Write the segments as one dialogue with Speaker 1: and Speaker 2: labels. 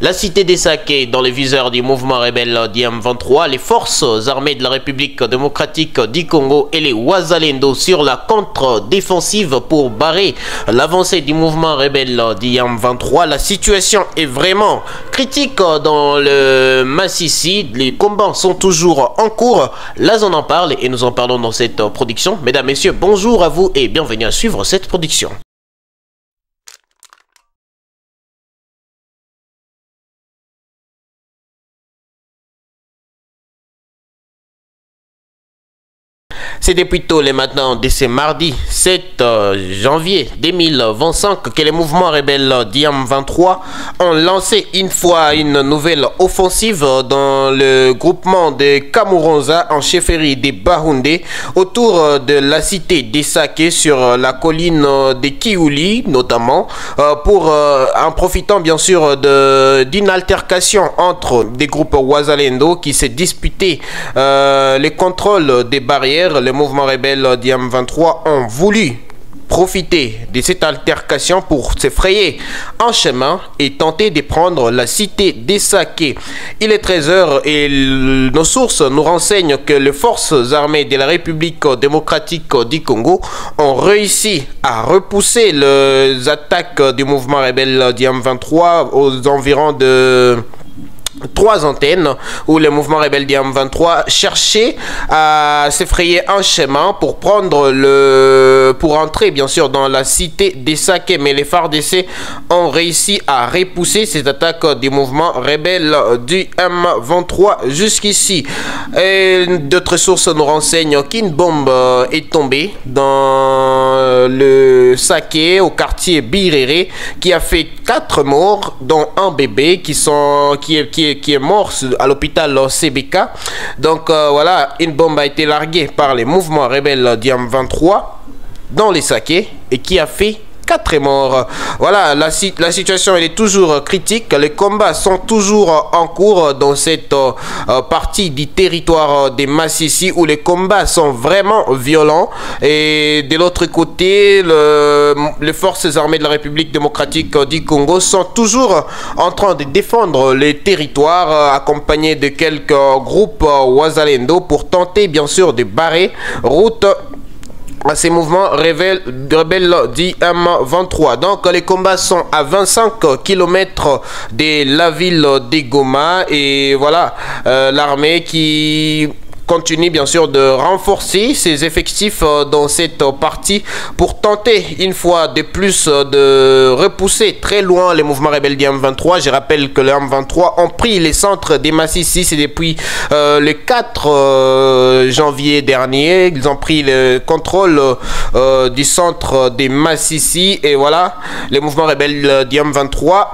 Speaker 1: La cité des Saké dans les viseurs du mouvement rebelle d'IM23, les forces armées de la République démocratique du Congo et les Wazalendo sur la contre-défensive pour barrer l'avancée du mouvement rebelle d'IM23. La situation est vraiment critique dans le Massissi. Les combats sont toujours en cours. Là, on en parle et nous en parlons dans cette production. Mesdames, messieurs, bonjour à vous et bienvenue à suivre cette production. C'est depuis tôt les matins de ce mardi 7 janvier 2025 que les mouvements rebelles d'IM23 ont lancé une nouvelle offensive dans le groupement de Kamuronza en chefferie des Bahundé autour de la cité des Saké sur la colline de Kiouli notamment en profitant bien sûr d'une altercation entre des groupes Wazalendo qui s'est disputé les contrôles des barrières. Les mouvements rebelles d'IM23 ont voulu profiter de cette altercation pour se frayer un chemin et tenter de prendre la cité des Saké. Il est 13h et nos sources nous renseignent que les forces armées de la République démocratique du Congo ont réussi à repousser les attaques du mouvement rebelle d'IM23 aux environs de 3 antennes où le mouvement rebelle d'IM23 cherchait à s'effrayer un chemin pour entrer bien sûr dans la cité des Saké, mais les FARDC ont réussi à repousser ces attaques du mouvement rebelle du M23 jusqu'ici. D'autres sources nous renseignent qu'une bombe est tombée dans le Saké au quartier Biréré qui a fait 4 morts dont un bébé qui est mort à l'hôpital CBK. Donc voilà, une bombe a été larguée par les mouvements rebelles d'IM23 dans les Saké et qui a fait 4 morts. Voilà, la situation elle est toujours critique. Les combats sont toujours en cours dans cette partie du territoire des Massissi où les combats sont vraiment violents. Et de l'autre côté, les forces armées de la République démocratique du Congo sont toujours en train de défendre les territoires accompagnés de quelques groupes Wazalendo pour tenter bien sûr de barrer route à ces mouvements rebelles d'IM23. Donc les combats sont à 25 km de la ville de Goma et voilà l'armée qui continue bien sûr de renforcer ses effectifs dans cette partie pour tenter une fois de plus de repousser très loin les mouvements rebelles d'IM23. Je rappelle que les M23 ont pris les centres des Massissi, c'est depuis le 4 janvier dernier. Ils ont pris le contrôle du centre des Massissi et voilà, les mouvements rebelles d'IM23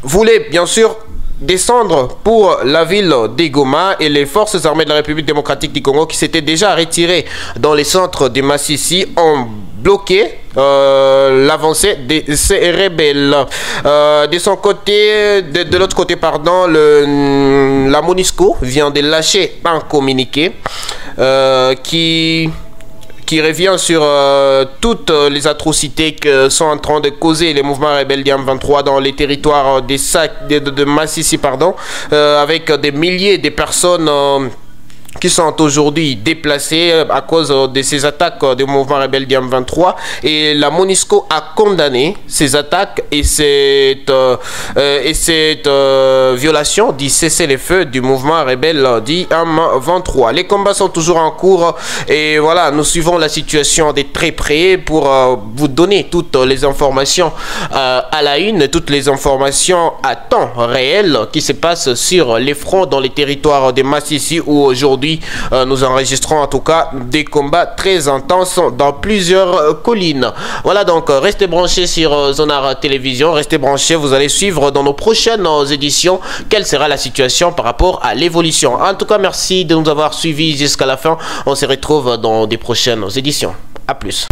Speaker 1: voulaient bien sûr descendre pour la ville de Goma et les forces armées de la République démocratique du Congo qui s'étaient déjà retirées dans les centres de Massissi ont bloqué l'avancée de ces rebelles. De son côté, de l'autre côté, pardon, la MONUSCO vient de lâcher un communiqué qui revient sur toutes les atrocités que sont en train de causer les mouvements rebelles d'IM23 dans les territoires de Massissi, pardon, avec des milliers de personnes qui sont aujourd'hui déplacés à cause de ces attaques des mouvements rebelles d'IM23 et la MONUSCO a condamné ces attaques et cette violation du cessez-le-feu du mouvement rebelle d'IM23. Les combats sont toujours en cours et voilà, nous suivons la situation de très près pour vous donner toutes les informations à la une, toutes les informations à temps réel qui se passent sur les fronts dans les territoires de Massissi où aujourd'hui nous enregistrons en tout cas des combats très intenses dans plusieurs collines. Voilà, donc restez branchés sur Zonar Télévision, restez branchés, vous allez suivre dans nos prochaines éditions quelle sera la situation par rapport à l'évolution. En tout cas, merci de nous avoir suivis jusqu'à la fin. On se retrouve dans des prochaines éditions. A plus.